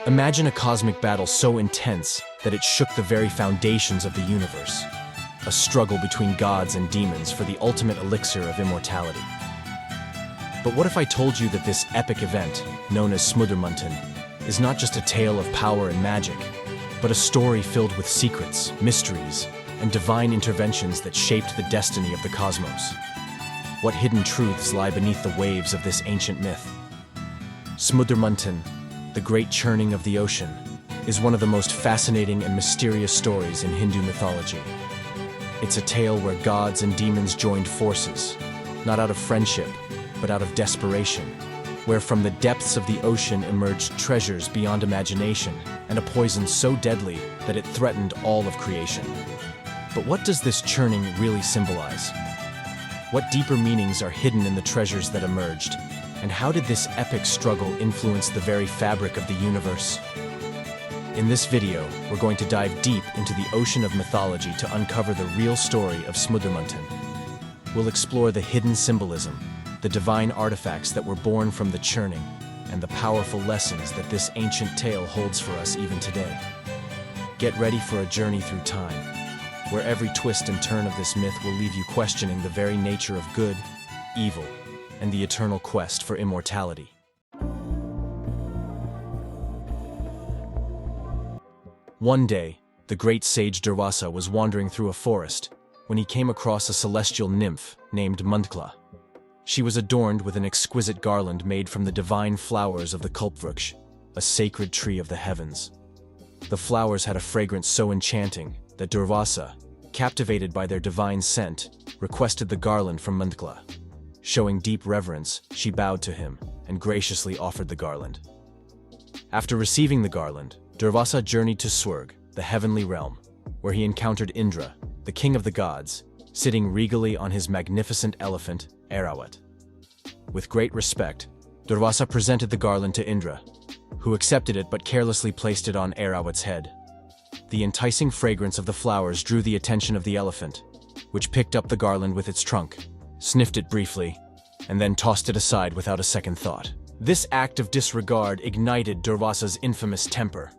Imagine a cosmic battle so intense that it shook the very foundations of the universe. A struggle between gods and demons for the ultimate elixir of immortality. But what if I told you that this epic event, known as Samudra Manthan, is not just a tale of power and magic, but a story filled with secrets, mysteries, and divine interventions that shaped the destiny of the cosmos? What hidden truths lie beneath the waves of this ancient myth? Samudra Manthan, the great churning of the ocean, is one of the most fascinating and mysterious stories in Hindu mythology. It's a tale where gods and demons joined forces, not out of friendship, but out of desperation, where from the depths of the ocean emerged treasures beyond imagination and a poison so deadly that it threatened all of creation. But what does this churning really symbolize? What deeper meanings are hidden in the treasures that emerged? And how did this epic struggle influence the very fabric of the universe? In this video, we're going to dive deep into the ocean of mythology to uncover the real story of Samudra Manthan. We'll explore the hidden symbolism, the divine artifacts that were born from the churning, and the powerful lessons that this ancient tale holds for us even today. Get ready for a journey through time, where every twist and turn of this myth will leave you questioning the very nature of good, evil, and the eternal quest for immortality. One day, the great sage Durvasa was wandering through a forest when he came across a celestial nymph named Mantla. She was adorned with an exquisite garland made from the divine flowers of the Kalpvruksh, a sacred tree of the heavens. The flowers had a fragrance so enchanting that Durvasa, captivated by their divine scent, requested the garland from Mantla. Showing deep reverence, she bowed to him and graciously offered the garland. After receiving the garland, Durvasa journeyed to Swarg, the heavenly realm, where he encountered Indra, the king of the gods, sitting regally on his magnificent elephant, Airawat. With great respect, Durvasa presented the garland to Indra, who accepted it but carelessly placed it on Airawat's head. The enticing fragrance of the flowers drew the attention of the elephant, which picked up the garland with its trunk, sniffed it briefly, and then tossed it aside without a second thought. This act of disregard ignited Durvasa's infamous temper.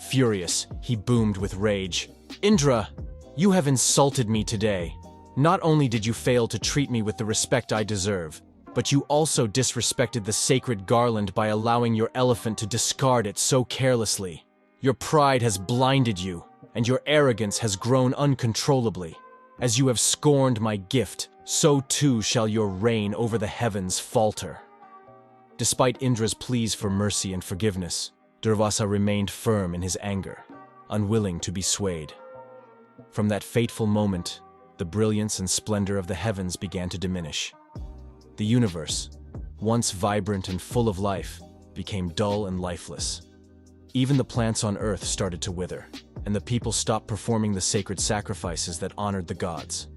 Furious, he boomed with rage. "Indra, you have insulted me today. Not only did you fail to treat me with the respect I deserve, but you also disrespected the sacred garland by allowing your elephant to discard it so carelessly. Your pride has blinded you, and your arrogance has grown uncontrollably. As you have scorned my gift, so too shall your reign over the heavens falter." Despite Indra's pleas for mercy and forgiveness, Durvasa remained firm in his anger, unwilling to be swayed. From that fateful moment, the brilliance and splendor of the heavens began to diminish. The universe, once vibrant and full of life, became dull and lifeless. Even the plants on earth started to wither, and the people stopped performing the sacred sacrifices that honored the gods.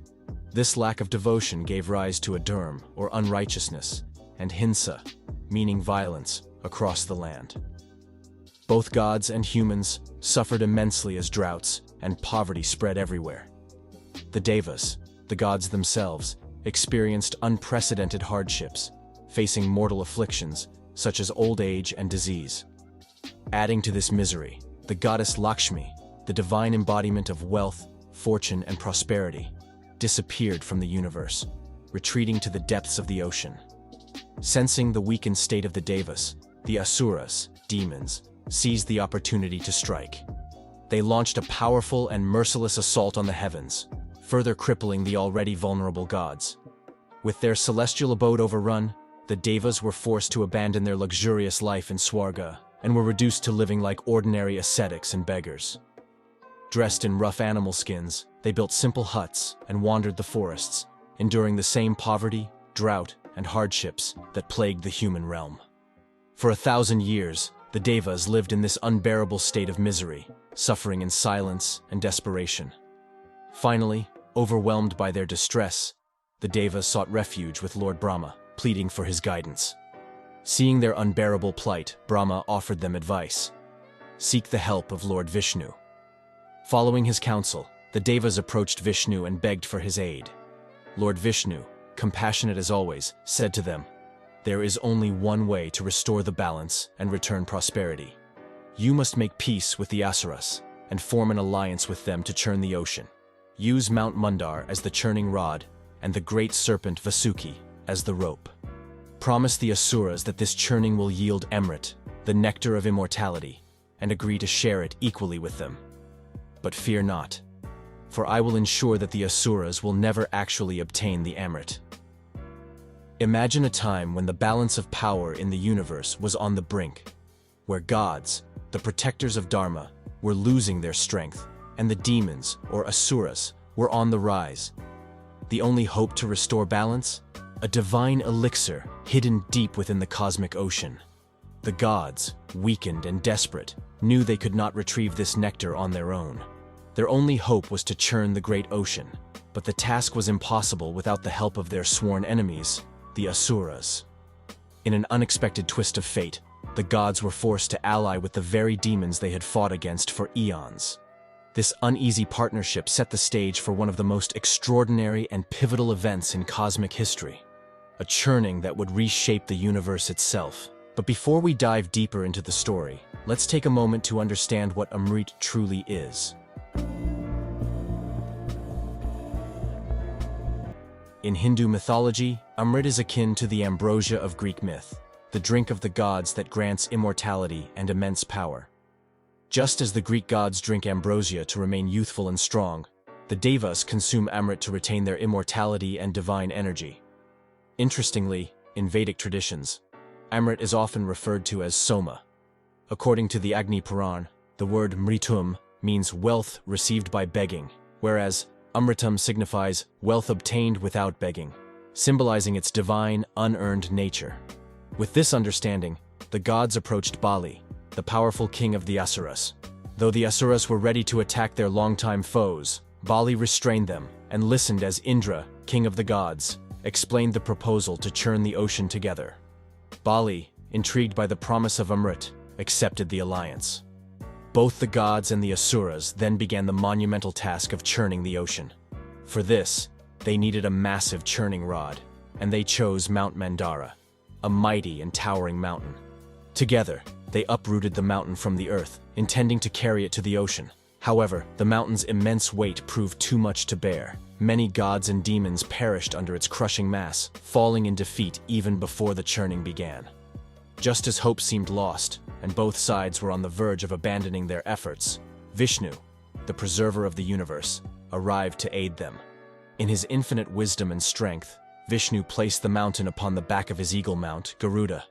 This lack of devotion gave rise to adurm, or unrighteousness, and hinsa, meaning violence, across the land. Both gods and humans suffered immensely as droughts and poverty spread everywhere. The devas, the gods themselves, experienced unprecedented hardships, facing mortal afflictions such as old age and disease. Adding to this misery, the goddess Lakshmi, the divine embodiment of wealth, fortune, and prosperity, disappeared from the universe, retreating to the depths of the ocean. Sensing the weakened state of the devas, the asuras, demons, seized the opportunity to strike. They launched a powerful and merciless assault on the heavens, further crippling the already vulnerable gods. With their celestial abode overrun, the devas were forced to abandon their luxurious life in Swarga and were reduced to living like ordinary ascetics and beggars. Dressed in rough animal skins, they built simple huts and wandered the forests, enduring the same poverty, drought, and hardships that plagued the human realm. For 1,000 years, the devas lived in this unbearable state of misery, suffering in silence and desperation. Finally, overwhelmed by their distress, the devas sought refuge with Lord Brahma, pleading for his guidance. Seeing their unbearable plight, Brahma offered them advice. Seek the help of Lord Vishnu. Following his counsel, the devas approached Vishnu and begged for his aid. Lord Vishnu, compassionate as always, said to them, "There is only one way to restore the balance and return prosperity. You must make peace with the Asuras and form an alliance with them to churn the ocean. Use Mount Mandar as the churning rod and the great serpent Vasuki as the rope. Promise the Asuras that this churning will yield Amrit, the nectar of immortality, and agree to share it equally with them. But fear not, for I will ensure that the Asuras will never actually obtain the Amrit. Imagine a time when the balance of power in the universe was on the brink, where gods, the protectors of Dharma, were losing their strength, and the demons, or Asuras, were on the rise. The only hope to restore balance? A divine elixir hidden deep within the cosmic ocean. The gods, weakened and desperate, knew they could not retrieve this nectar on their own. Their only hope was to churn the great ocean, but the task was impossible without the help of their sworn enemies, the Asuras. In an unexpected twist of fate, the gods were forced to ally with the very demons they had fought against for eons. This uneasy partnership set the stage for one of the most extraordinary and pivotal events in cosmic history, a churning that would reshape the universe itself. But before we dive deeper into the story, let's take a moment to understand what Amrit truly is. In Hindu mythology, Amrit is akin to the ambrosia of Greek myth, the drink of the gods that grants immortality and immense power. Just as the Greek gods drink ambrosia to remain youthful and strong, the Devas consume Amrit to retain their immortality and divine energy. Interestingly, in Vedic traditions, Amrit is often referred to as Soma. According to the Agni Puran, the word mritum means wealth received by begging, whereas Amritam signifies wealth obtained without begging, symbolizing its divine, unearned nature. With this understanding, the gods approached Bali, the powerful king of the Asuras. Though the Asuras were ready to attack their longtime foes, Bali restrained them and listened as Indra, king of the gods, explained the proposal to churn the ocean together. Bali, intrigued by the promise of Amrit, accepted the alliance. Both the gods and the Asuras then began the monumental task of churning the ocean. For this, they needed a massive churning rod, and they chose Mount Mandara, a mighty and towering mountain. Together, they uprooted the mountain from the earth, intending to carry it to the ocean. However, the mountain's immense weight proved too much to bear. Many gods and demons perished under its crushing mass, falling in defeat even before the churning began. Just as hope seemed lost, and both sides were on the verge of abandoning their efforts, Vishnu, the preserver of the universe, arrived to aid them. In his infinite wisdom and strength, Vishnu placed the mountain upon the back of his eagle mount, Garuda,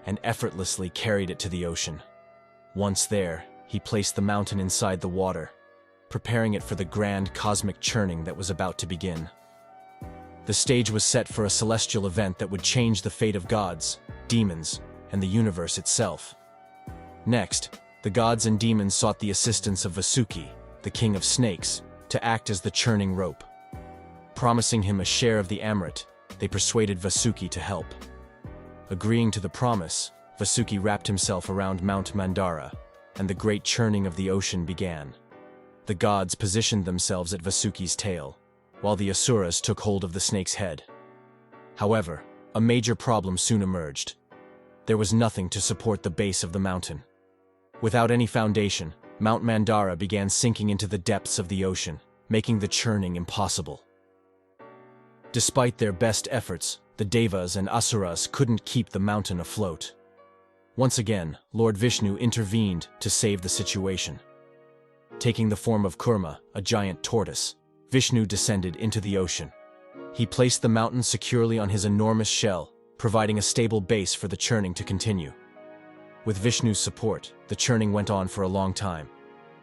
and effortlessly carried it to the ocean. Once there, he placed the mountain inside the water, preparing it for the grand cosmic churning that was about to begin. The stage was set for a celestial event that would change the fate of gods, demons, and the universe itself. Next, the gods and demons sought the assistance of Vasuki, the king of snakes, to act as the churning rope. Promising him a share of the Amrit, they persuaded Vasuki to help. Agreeing to the promise, Vasuki wrapped himself around Mount Mandara, and the great churning of the ocean began. The gods positioned themselves at Vasuki's tail, while the Asuras took hold of the snake's head. However, a major problem soon emerged. There was nothing to support the base of the mountain. Without any foundation, Mount Mandara began sinking into the depths of the ocean, making the churning impossible. Despite their best efforts, the Devas and Asuras couldn't keep the mountain afloat. Once again, Lord Vishnu intervened to save the situation. Taking the form of Kurma, a giant tortoise, Vishnu descended into the ocean. He placed the mountain securely on his enormous shell, providing a stable base for the churning to continue. With Vishnu's support, the churning went on for a long time.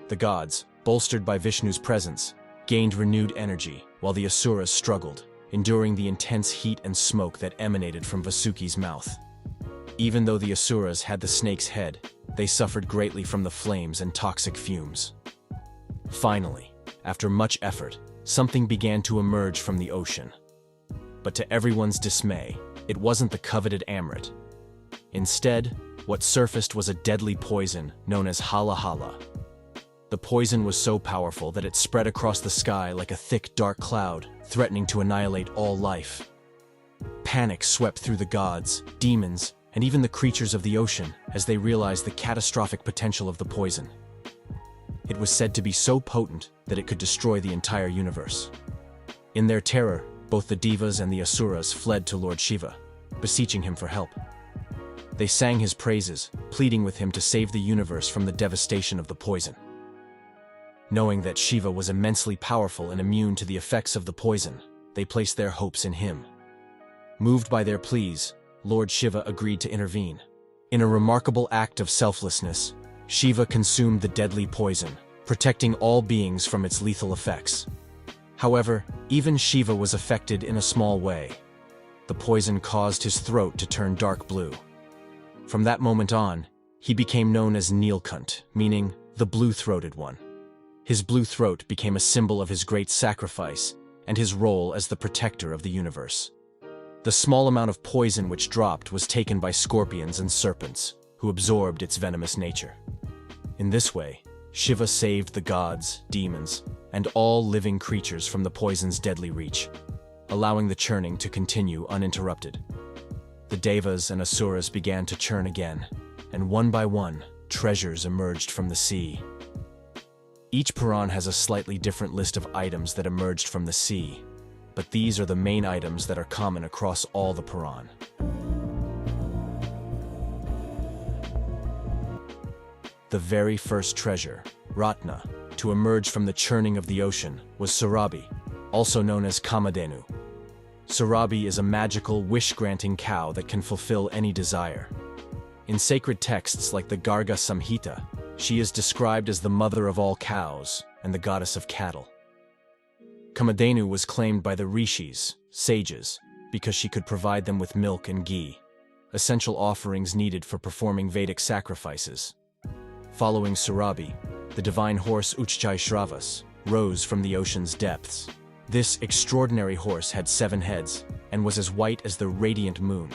The gods, bolstered by Vishnu's presence, gained renewed energy, while the Asuras struggled, enduring the intense heat and smoke that emanated from Vasuki's mouth. Even though the Asuras had the snake's head, they suffered greatly from the flames and toxic fumes. Finally, after much effort, something began to emerge from the ocean. But to everyone's dismay, it wasn't the coveted Amrit. Instead, what surfaced was a deadly poison known as hala hala. The poison was so powerful that it spread across the sky like a thick, dark cloud, threatening to annihilate all life. Panic swept through the gods, demons, and even the creatures of the ocean as they realized the catastrophic potential of the poison. It was said to be so potent that it could destroy the entire universe. In their terror, both the Devas and the Asuras fled to Lord Shiva, beseeching him for help. They sang his praises, pleading with him to save the universe from the devastation of the poison. Knowing that Shiva was immensely powerful and immune to the effects of the poison, they placed their hopes in him. Moved by their pleas, Lord Shiva agreed to intervene. In a remarkable act of selflessness, Shiva consumed the deadly poison, protecting all beings from its lethal effects. However, even Shiva was affected in a small way. The poison caused his throat to turn dark blue. From that moment on, he became known as Neelkant, meaning the blue-throated one. His blue throat became a symbol of his great sacrifice and his role as the protector of the universe. The small amount of poison which dropped was taken by scorpions and serpents, who absorbed its venomous nature. In this way, Shiva saved the gods, demons, and all living creatures from the poison's deadly reach, allowing the churning to continue uninterrupted. The Devas and Asuras began to churn again, and one by one, treasures emerged from the sea. Each Puran has a slightly different list of items that emerged from the sea, but these are the main items that are common across all the Puran. The very first treasure, Ratna, to emerge from the churning of the ocean was Surabi, also known as Kamadhenu. Surabi is a magical, wish-granting cow that can fulfill any desire. In sacred texts like the Garga Samhita, she is described as the mother of all cows and the goddess of cattle. Kamadhenu was claimed by the rishis, sages, because she could provide them with milk and ghee, essential offerings needed for performing Vedic sacrifices. Following Surabi, the divine horse Uchchai rose from the ocean's depths. This extraordinary horse had 7 heads and was as white as the radiant moon.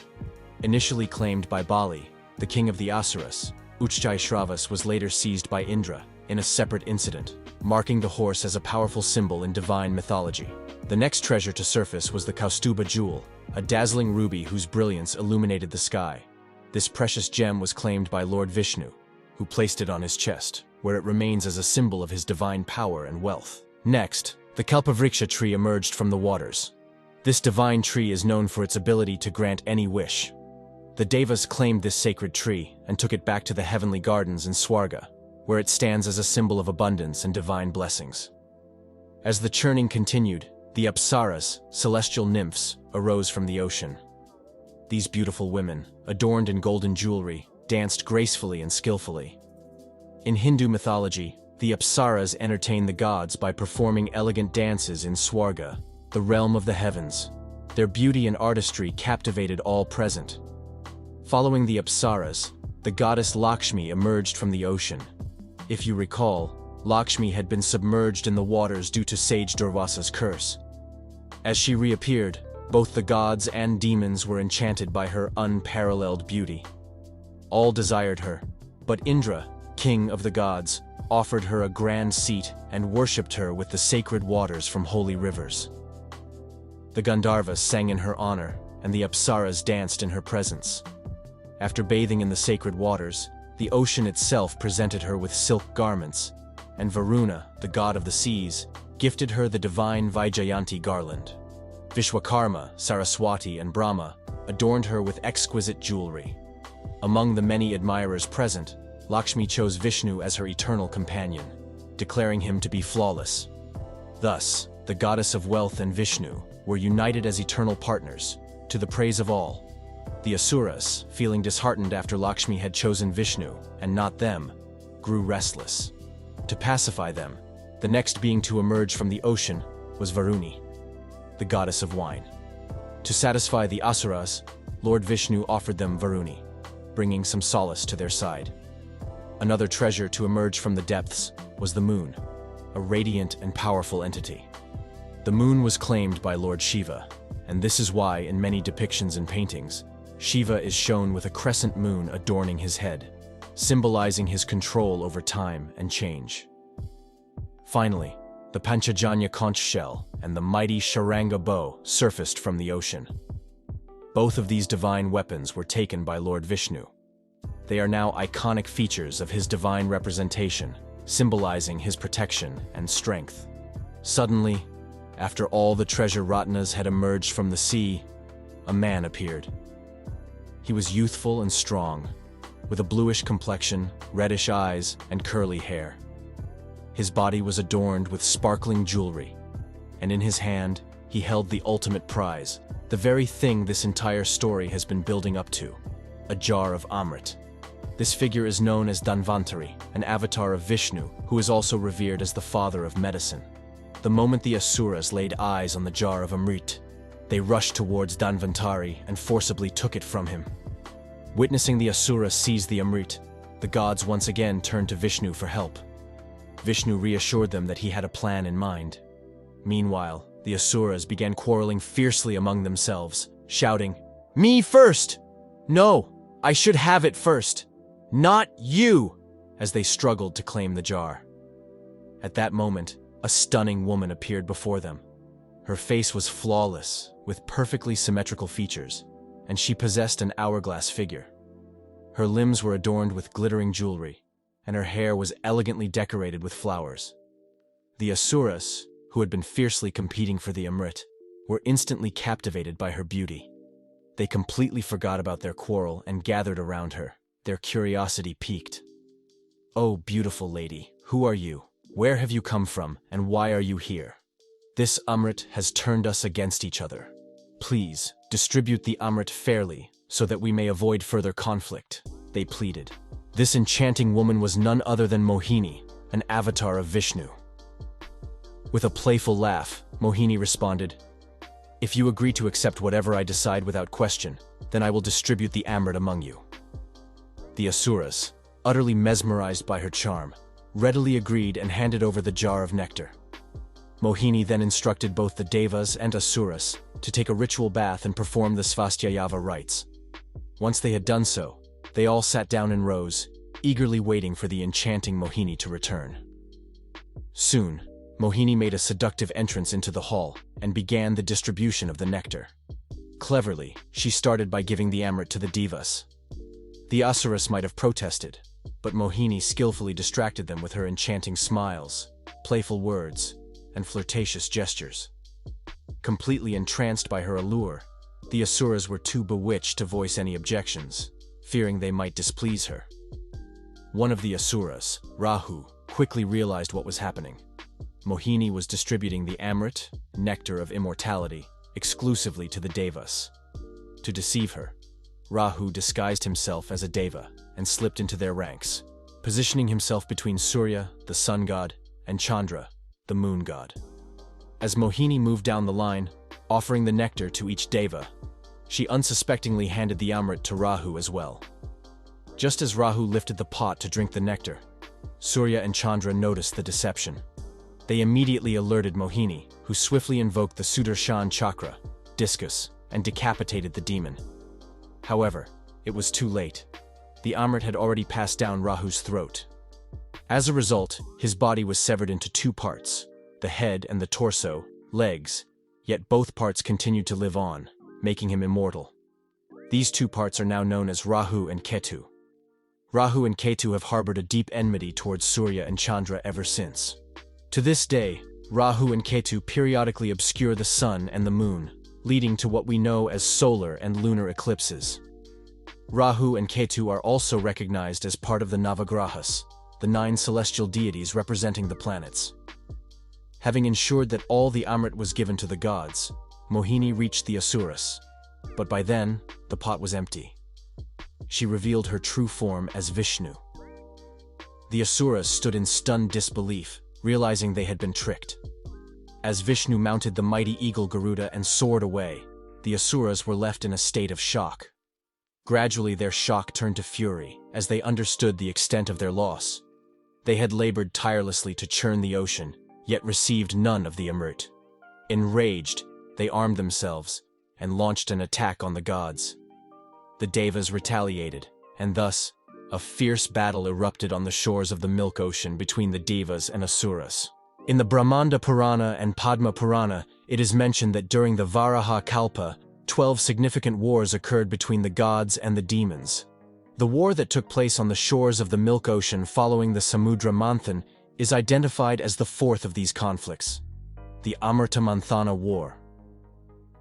Initially claimed by Bali, the king of the Asuras, Uchchai was later seized by Indra in a separate incident, marking the horse as a powerful symbol in divine mythology. The next treasure to surface was the Kaustuba jewel, a dazzling ruby whose brilliance illuminated the sky. This precious gem was claimed by Lord Vishnu, who placed it on his chest, where it remains as a symbol of his divine power and wealth. Next, the Kalpavriksha tree emerged from the waters. This divine tree is known for its ability to grant any wish. The Devas claimed this sacred tree and took it back to the heavenly gardens in Swarga, where it stands as a symbol of abundance and divine blessings. As the churning continued, the Apsaras, celestial nymphs, arose from the ocean. These beautiful women, adorned in golden jewelry, danced gracefully and skillfully. In Hindu mythology, the Apsaras entertain the gods by performing elegant dances in Swarga, the realm of the heavens. Their beauty and artistry captivated all present. Following the Apsaras, the goddess Lakshmi emerged from the ocean. If you recall, Lakshmi had been submerged in the waters due to sage Durvasa's curse. As she reappeared, both the gods and demons were enchanted by her unparalleled beauty. All desired her, but Indra, king of the gods, offered her a grand seat and worshipped her with the sacred waters from holy rivers. The Gandharvas sang in her honor, and the Apsaras danced in her presence. After bathing in the sacred waters, the ocean itself presented her with silk garments, and Varuna, the god of the seas, gifted her the divine Vaijayanti garland. Vishwakarma, Saraswati, and Brahma adorned her with exquisite jewelry. Among the many admirers present, Lakshmi chose Vishnu as her eternal companion, declaring him to be flawless. Thus, the goddess of wealth and Vishnu were united as eternal partners, to the praise of all. The Asuras, feeling disheartened after Lakshmi had chosen Vishnu, and not them, grew restless. To pacify them, the next being to emerge from the ocean was Varuni, the goddess of wine. To satisfy the Asuras, Lord Vishnu offered them Varuni, bringing some solace to their side. Another treasure to emerge from the depths was the moon, a radiant and powerful entity. The moon was claimed by Lord Shiva, and this is why in many depictions and paintings, Shiva is shown with a crescent moon adorning his head, symbolizing his control over time and change. Finally, the Panchajanya conch shell and the mighty Sharanga bow surfaced from the ocean. Both of these divine weapons were taken by Lord Vishnu. They are now iconic features of his divine representation, symbolizing his protection and strength. Suddenly, after all the treasure Ratnas had emerged from the sea, a man appeared. He was youthful and strong, with a bluish complexion, reddish eyes, and curly hair. His body was adorned with sparkling jewelry, and in his hand, he held the ultimate prize, the very thing this entire story has been building up to, a jar of Amrit. This figure is known as Dhanvantari, an avatar of Vishnu, who is also revered as the father of medicine. The moment the Asuras laid eyes on the jar of Amrit, they rushed towards Dhanvantari and forcibly took it from him. Witnessing the Asuras seize the Amrit, the gods once again turned to Vishnu for help. Vishnu reassured them that he had a plan in mind. Meanwhile, the Asuras began quarreling fiercely among themselves, shouting, "Me first! No, I should have it first! Not you!" as they struggled to claim the jar. At that moment, a stunning woman appeared before them. Her face was flawless, with perfectly symmetrical features, and she possessed an hourglass figure. Her limbs were adorned with glittering jewelry, and her hair was elegantly decorated with flowers. The Asuras, who had been fiercely competing for the Amrit, were instantly captivated by her beauty. They completely forgot about their quarrel and gathered around her, their curiosity piqued. "Oh, beautiful lady, who are you? Where have you come from, and why are you here? This Amrit has turned us against each other. Please, distribute the Amrit fairly, so that we may avoid further conflict," they pleaded. This enchanting woman was none other than Mohini, an avatar of Vishnu. With a playful laugh, Mohini responded, "If you agree to accept whatever I decide without question, then I will distribute the Amrit among you." The Asuras, utterly mesmerized by her charm, readily agreed and handed over the jar of nectar. Mohini then instructed both the Devas and Asuras to take a ritual bath and perform the Svasthayava rites. Once they had done so, they all sat down in rows, eagerly waiting for the enchanting Mohini to return. Soon, Mohini made a seductive entrance into the hall and began the distribution of the nectar. Cleverly, she started by giving the Amrit to the Devas. The Asuras might have protested, but Mohini skillfully distracted them with her enchanting smiles, playful words, and flirtatious gestures. Completely entranced by her allure, the Asuras were too bewitched to voice any objections, fearing they might displease her. One of the Asuras, Rahu, quickly realized what was happening. Mohini was distributing the Amrit, nectar of immortality, exclusively to the Devas. To deceive her, Rahu disguised himself as a Deva and slipped into their ranks, positioning himself between Surya, the sun god, and Chandra, the moon god. As Mohini moved down the line, offering the nectar to each Deva, she unsuspectingly handed the Amrit to Rahu as well. Just as Rahu lifted the pot to drink the nectar, Surya and Chandra noticed the deception. They immediately alerted Mohini, who swiftly invoked the Sudarshan chakra, discus, and decapitated the demon. However, it was too late. The Amrit had already passed down Rahu's throat. As a result, his body was severed into two parts, the head and the torso, legs, yet both parts continued to live on, making him immortal. These two parts are now known as Rahu and Ketu. Rahu and Ketu have harbored a deep enmity towards Surya and Chandra ever since. To this day, Rahu and Ketu periodically obscure the sun and the moon, leading to what we know as solar and lunar eclipses. Rahu and Ketu are also recognized as part of the Navagrahas, the 9 celestial deities representing the planets. Having ensured that all the Amrit was given to the gods, Mohini reached the Asuras, but by then, the pot was empty. She revealed her true form as Vishnu. The Asuras stood in stunned disbelief, realizing they had been tricked. As Vishnu mounted the mighty eagle Garuda and soared away, the Asuras were left in a state of shock. Gradually their shock turned to fury as they understood the extent of their loss. They had labored tirelessly to churn the ocean, yet received none of the Amrit. Enraged, they armed themselves and launched an attack on the gods. The Devas retaliated, and thus, a fierce battle erupted on the shores of the Milk Ocean between the Devas and Asuras. In the Brahmanda Purana and Padma Purana, it is mentioned that during the Varaha Kalpa, 12 significant wars occurred between the gods and the demons. The war that took place on the shores of the Milk Ocean following the Samudra Manthan is identified as the fourth of these conflicts, the Amrita Manthana War.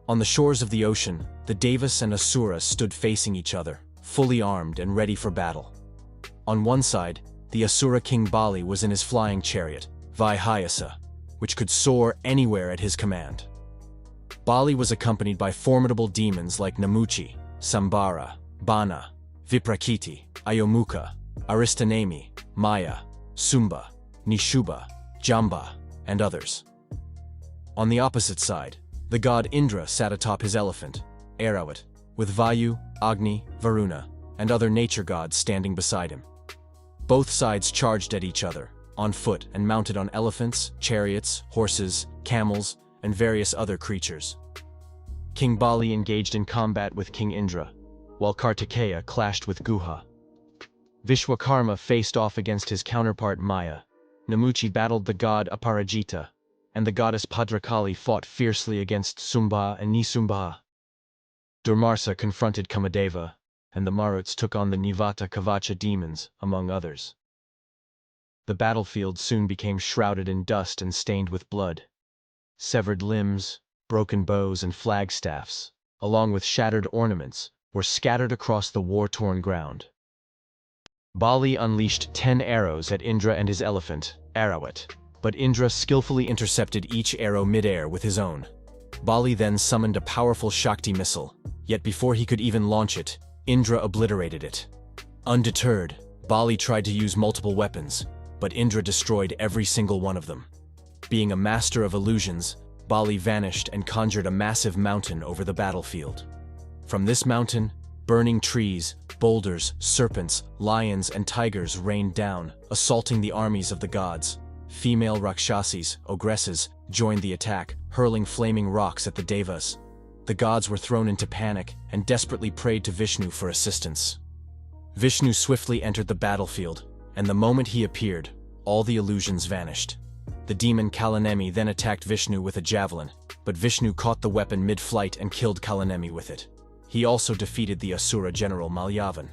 On the shores of the ocean, the Devas and Asuras stood facing each other, fully armed and ready for battle. On one side, the Asura king Bali was in his flying chariot, Vaihayasa, which could soar anywhere at his command. Bali was accompanied by formidable demons like Namuchi, Sambara, Bana, Viprakiti, Ayomukha, Aristanemi, Maya, Sumba, Nishubha, Jamba, and others. On the opposite side, the god Indra sat atop his elephant, Airavata, with Vayu, Agni, Varuna, and other nature gods standing beside him. Both sides charged at each other, on foot and mounted on elephants, chariots, horses, camels, and various other creatures. King Bali engaged in combat with King Indra, while Kartikeya clashed with Guha. Vishwakarma faced off against his counterpart Maya. Namuchi battled the god Aparajita, and the goddess Bhadrakali fought fiercely against Sumba and Nisumba. Durmarsa confronted Kamadeva, and the Maruts took on the Nivata Kavacha demons, among others. The battlefield soon became shrouded in dust and stained with blood. Severed limbs, broken bows, and flagstaffs, along with shattered ornaments, were scattered across the war-torn ground. Bali unleashed 10 arrows at Indra and his elephant, Airavata, but Indra skillfully intercepted each arrow mid-air with his own. Bali then summoned a powerful Shakti missile, yet before he could even launch it, Indra obliterated it. Undeterred, Bali tried to use multiple weapons, but Indra destroyed every single one of them. Being a master of illusions, Bali vanished and conjured a massive mountain over the battlefield. From this mountain, burning trees, boulders, serpents, lions, and tigers rained down, assaulting the armies of the gods. Female Rakshasis, ogresses, joined the attack, hurling flaming rocks at the Devas. The gods were thrown into panic and desperately prayed to Vishnu for assistance. Vishnu swiftly entered the battlefield, and the moment he appeared, all the illusions vanished. The demon Kalanemi then attacked Vishnu with a javelin, but Vishnu caught the weapon mid-flight and killed Kalanemi with it. He also defeated the Asura general Malyavan.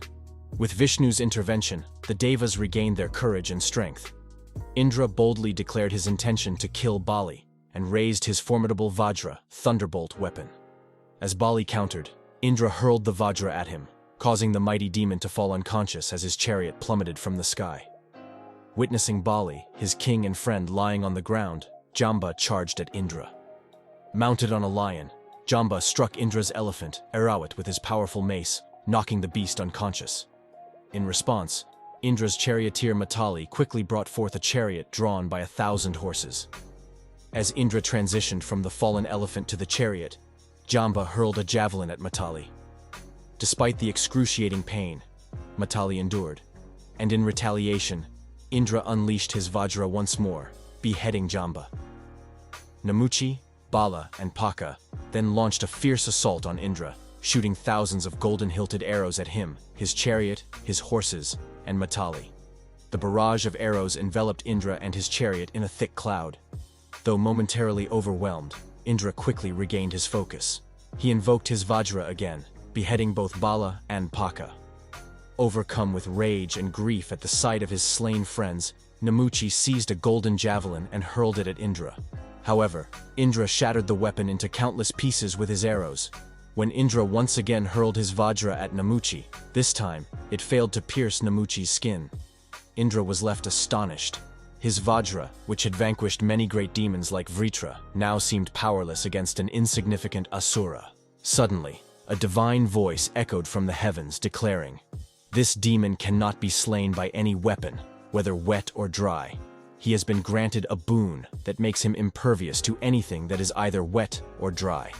With Vishnu's intervention, the Devas regained their courage and strength. Indra boldly declared his intention to kill Bali and raised his formidable Vajra, thunderbolt weapon. As Bali countered, Indra hurled the Vajra at him, causing the mighty demon to fall unconscious as his chariot plummeted from the sky. Witnessing Bali, his king and friend, lying on the ground, Jamba charged at Indra. Mounted on a lion, Jamba struck Indra's elephant, Airavata, with his powerful mace, knocking the beast unconscious. In response, Indra's charioteer Matali quickly brought forth a chariot drawn by 1,000 horses. As Indra transitioned from the fallen elephant to the chariot, Jamba hurled a javelin at Matali. Despite the excruciating pain, Matali endured, and in retaliation, Indra unleashed his Vajra once more, beheading Jamba. Namuchi, Bala, and Paka then launched a fierce assault on Indra, shooting thousands of golden-hilted arrows at him, his chariot, his horses, and Matali. The barrage of arrows enveloped Indra and his chariot in a thick cloud. Though momentarily overwhelmed, Indra quickly regained his focus. He invoked his Vajra again, beheading both Bala and Paka. Overcome with rage and grief at the sight of his slain friends, Namuchi seized a golden javelin and hurled it at Indra. However, Indra shattered the weapon into countless pieces with his arrows. When Indra once again hurled his Vajra at Namuchi, this time, it failed to pierce Namuchi's skin. Indra was left astonished. His Vajra, which had vanquished many great demons like Vritra, now seemed powerless against an insignificant Asura. Suddenly, a divine voice echoed from the heavens, declaring, "This demon cannot be slain by any weapon, whether wet or dry. He has been granted a boon that makes him impervious to anything that is either wet or dry.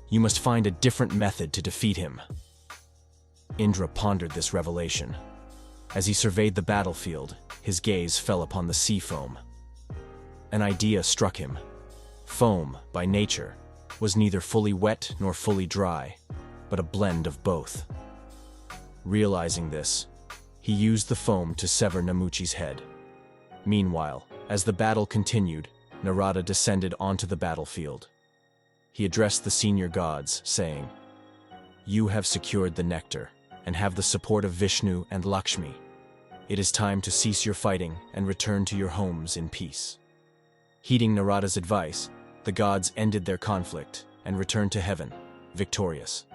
You must find a different method to defeat him." Indra pondered this revelation. As he surveyed the battlefield, his gaze fell upon the sea foam. An idea struck him. Foam, by nature, was neither fully wet nor fully dry, but a blend of both. Realizing this, he used the foam to sever Namuchi's head. Meanwhile, as the battle continued, Narada descended onto the battlefield. He addressed the senior gods, saying, you have secured the nectar and have the support of Vishnu and Lakshmi. It is time to cease your fighting and return to your homes in peace." Heeding Narada's advice, the gods ended their conflict and returned to heaven, victorious.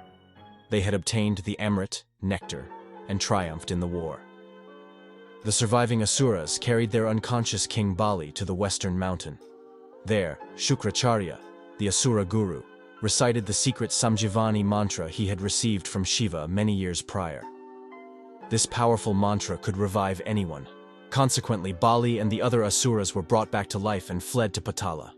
They had obtained the Amrit, nectar, and triumphed in the war. The surviving Asuras carried their unconscious king Bali to the western mountain. There, Shukracharya, the Asura guru, recited the secret Samjivani mantra he had received from Shiva many years prior. This powerful mantra could revive anyone. Consequently, Bali and the other Asuras were brought back to life and fled to Patala.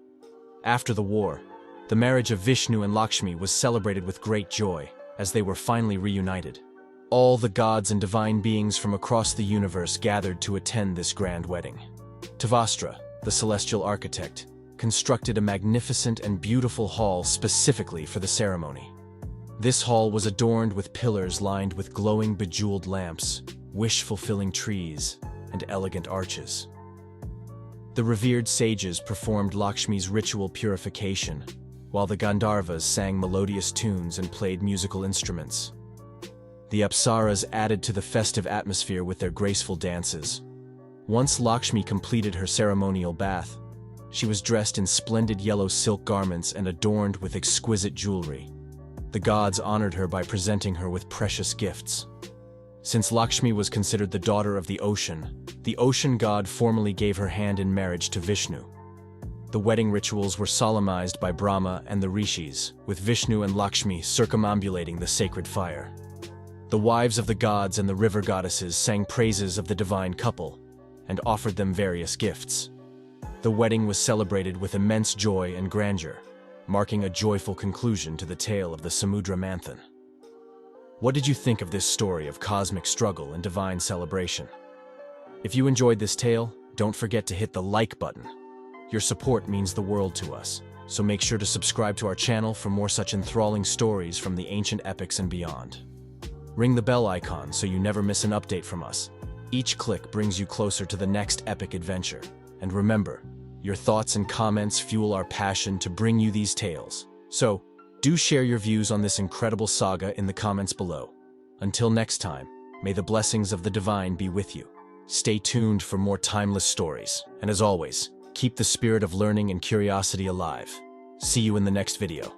After the war, the marriage of Vishnu and Lakshmi was celebrated with great joy, as they were finally reunited. All the gods and divine beings from across the universe gathered to attend this grand wedding. Tavastra, the celestial architect, constructed a magnificent and beautiful hall specifically for the ceremony. This hall was adorned with pillars lined with glowing bejeweled lamps, wish-fulfilling trees, and elegant arches. The revered sages performed Lakshmi's ritual purification, while the Gandharvas sang melodious tunes and played musical instruments. The Apsaras added to the festive atmosphere with their graceful dances. Once Lakshmi completed her ceremonial bath, she was dressed in splendid yellow silk garments and adorned with exquisite jewelry. The gods honored her by presenting her with precious gifts. Since Lakshmi was considered the daughter of the ocean god formally gave her hand in marriage to Vishnu. The wedding rituals were solemnized by Brahma and the rishis, with Vishnu and Lakshmi circumambulating the sacred fire. The wives of the gods and the river goddesses sang praises of the divine couple and offered them various gifts. The wedding was celebrated with immense joy and grandeur, marking a joyful conclusion to the tale of the Samudra Manthan. What did you think of this story of cosmic struggle and divine celebration? If you enjoyed this tale, don't forget to hit the like button. Your support means the world to us, so make sure to subscribe to our channel for more such enthralling stories from the ancient epics and beyond. Ring the bell icon so you never miss an update from us. Each click brings you closer to the next epic adventure. And remember, your thoughts and comments fuel our passion to bring you these tales. So, do share your views on this incredible saga in the comments below. Until next time, may the blessings of the divine be with you. Stay tuned for more timeless stories. And as always, keep the spirit of learning and curiosity alive. See you in the next video.